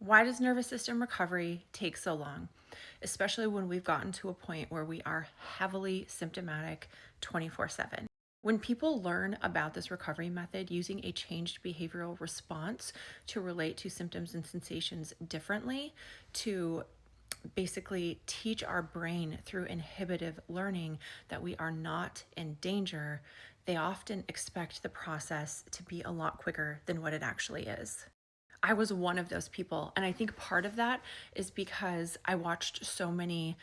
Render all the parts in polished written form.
Why does nervous system recovery take so long? Especially when we've gotten to a point where we are heavily symptomatic 24/7. When people learn about this recovery method using a changed behavioral response to relate to symptoms and sensations differently, to basically teach our brain through inhibitive learning that we are not in danger, they often expect the process to be a lot quicker than what it actually is. I was one of those people. And I think part of that is because I watched so many,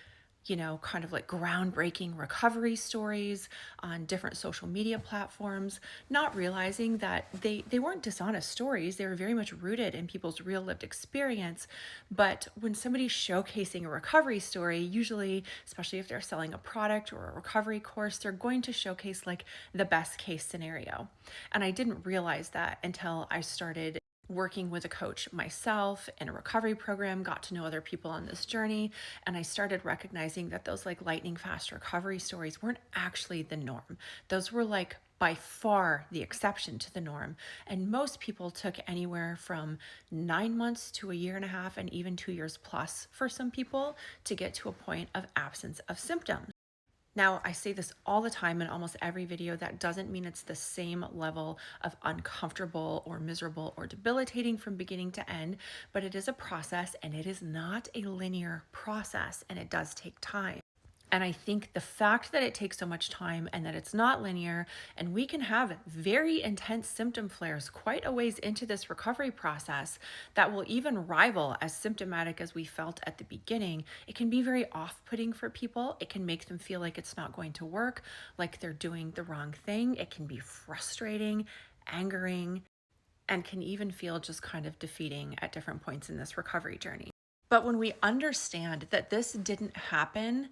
kind of like groundbreaking recovery stories on different social media platforms, not realizing that they weren't dishonest stories. They were very much rooted in people's real lived experience. But when somebody's showcasing a recovery story, usually, especially if they're selling a product or a recovery course, they're going to showcase like the best case scenario. And I didn't realize that until I started working with a coach myself in a recovery program, got to know other people on this journey, and I started recognizing that those like lightning fast recovery stories weren't actually the norm. Those were like by far the exception to the norm. And most people took anywhere from 9 months to a year and a half, and even 2 years plus for some people to get to a point of absence of symptoms. Now, I say this all the time in almost every video. That doesn't mean it's the same level of uncomfortable or miserable or debilitating from beginning to end, but it is a process and it is not a linear process, and it does take time. And I think the fact that it takes so much time and that it's not linear, and we can have very intense symptom flares quite a ways into this recovery process that will even rival as symptomatic as we felt at the beginning, it can be very off-putting for people. It can make them feel like it's not going to work, like they're doing the wrong thing. It can be frustrating, angering, and can even feel just kind of defeating at different points in this recovery journey. But when we understand that this didn't happen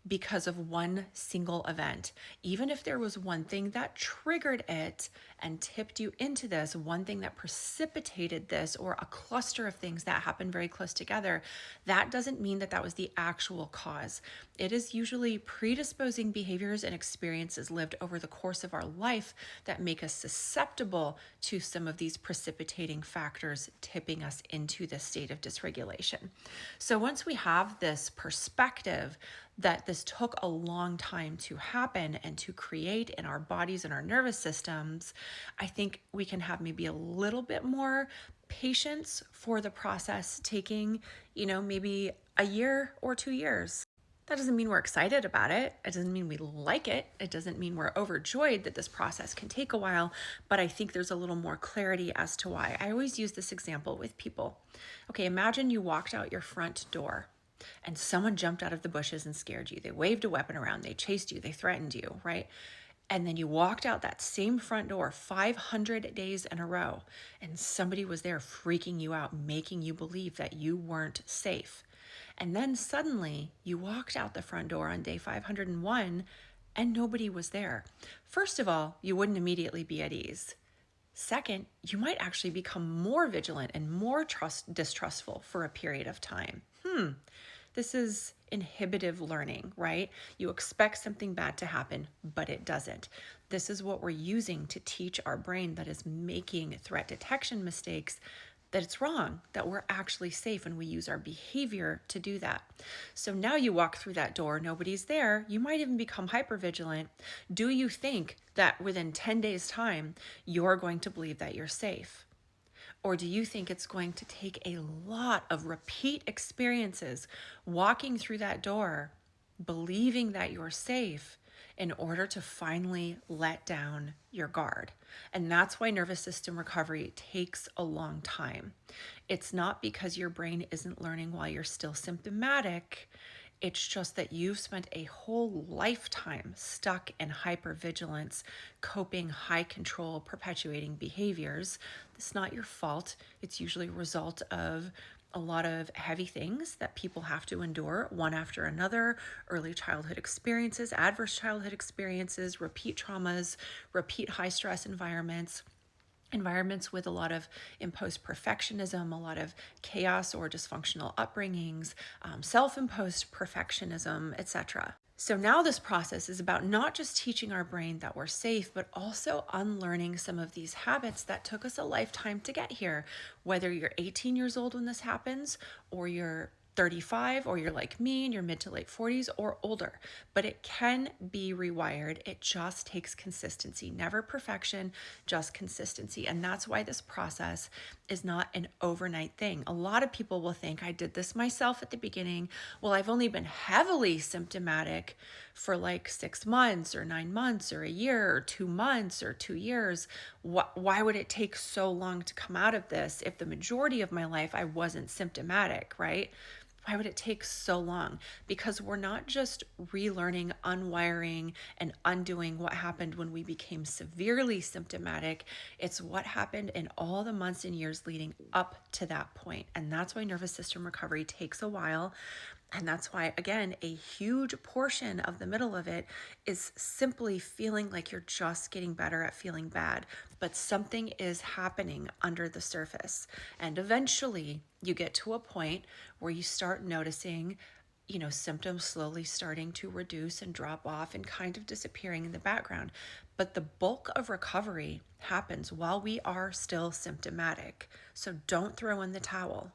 because of one single event, even if there was one thing that triggered it and tipped you into this, one thing that precipitated this, or a cluster of things that happened very close together, that doesn't mean that that was the actual cause. It is usually predisposing behaviors and experiences lived over the course of our life that make us susceptible to some of these precipitating factors tipping us into this state of dysregulation. So once we have this perspective that this took a long time to happen and to create in our bodies and our nervous systems, I think we can have maybe a little bit more patience for the process taking, maybe a year or 2 years. That doesn't mean we're excited about it. It doesn't mean we like it. It doesn't mean we're overjoyed that this process can take a while, but I think there's a little more clarity as to why. I always use this example with people. Okay, imagine you walked out your front door and someone jumped out of the bushes and scared you. They waved a weapon around, they chased you, they threatened you, right? And then you walked out that same front door 500 days in a row, and somebody was there freaking you out, making you believe that you weren't safe. And then suddenly you walked out the front door on day 501 and nobody was there. First of all, you wouldn't immediately be at ease. Second, you might actually become more vigilant and more distrustful for a period of time. This is inhibitive learning, right? You expect something bad to happen, but it doesn't. This is what we're using to teach our brain that is making threat detection mistakes, that it's wrong, that we're actually safe, and we use our behavior to do that. So now you walk through that door, nobody's there, you might even become hypervigilant. Do you think that within 10 days' time, you're going to believe that you're safe? Or do you think it's going to take a lot of repeat experiences walking through that door, believing that you're safe, in order to finally let down your guard? And that's why nervous system recovery takes a long time. It's not because your brain isn't learning while you're still symptomatic. It's just that you've spent a whole lifetime stuck in hypervigilance, coping, high control, perpetuating behaviors. It's not your fault. It's usually a result of a lot of heavy things that people have to endure one after another: early childhood experiences, adverse childhood experiences, repeat traumas, repeat high stress environments with a lot of imposed perfectionism, a lot of chaos or dysfunctional upbringings, self-imposed perfectionism, etc. So now this process is about not just teaching our brain that we're safe, but also unlearning some of these habits that took us a lifetime to get here. Whether you're 18 years old when this happens, or you're 35, or you're like me in your mid to late 40s or older, but it can be rewired. It just takes consistency, never perfection, just consistency. And that's why this process is not an overnight thing. A lot of people will think, I did this myself at the beginning. Well, I've only been heavily symptomatic for like 6 months or 9 months or a year or 2 months or 2 years. Why would it take so long to come out of this if the majority of my life I wasn't symptomatic, right? Why would it take so long? Because we're not just relearning, unwiring, and undoing what happened when we became severely symptomatic. It's what happened in all the months and years leading up to that point. And that's why nervous system recovery takes a while. And that's why, again, a huge portion of the middle of it is simply feeling like you're just getting better at feeling bad, but something is happening under the surface. And eventually you get to a point where you start noticing, symptoms slowly starting to reduce and drop off and kind of disappearing in the background. But the bulk of recovery happens while we are still symptomatic. So don't throw in the towel.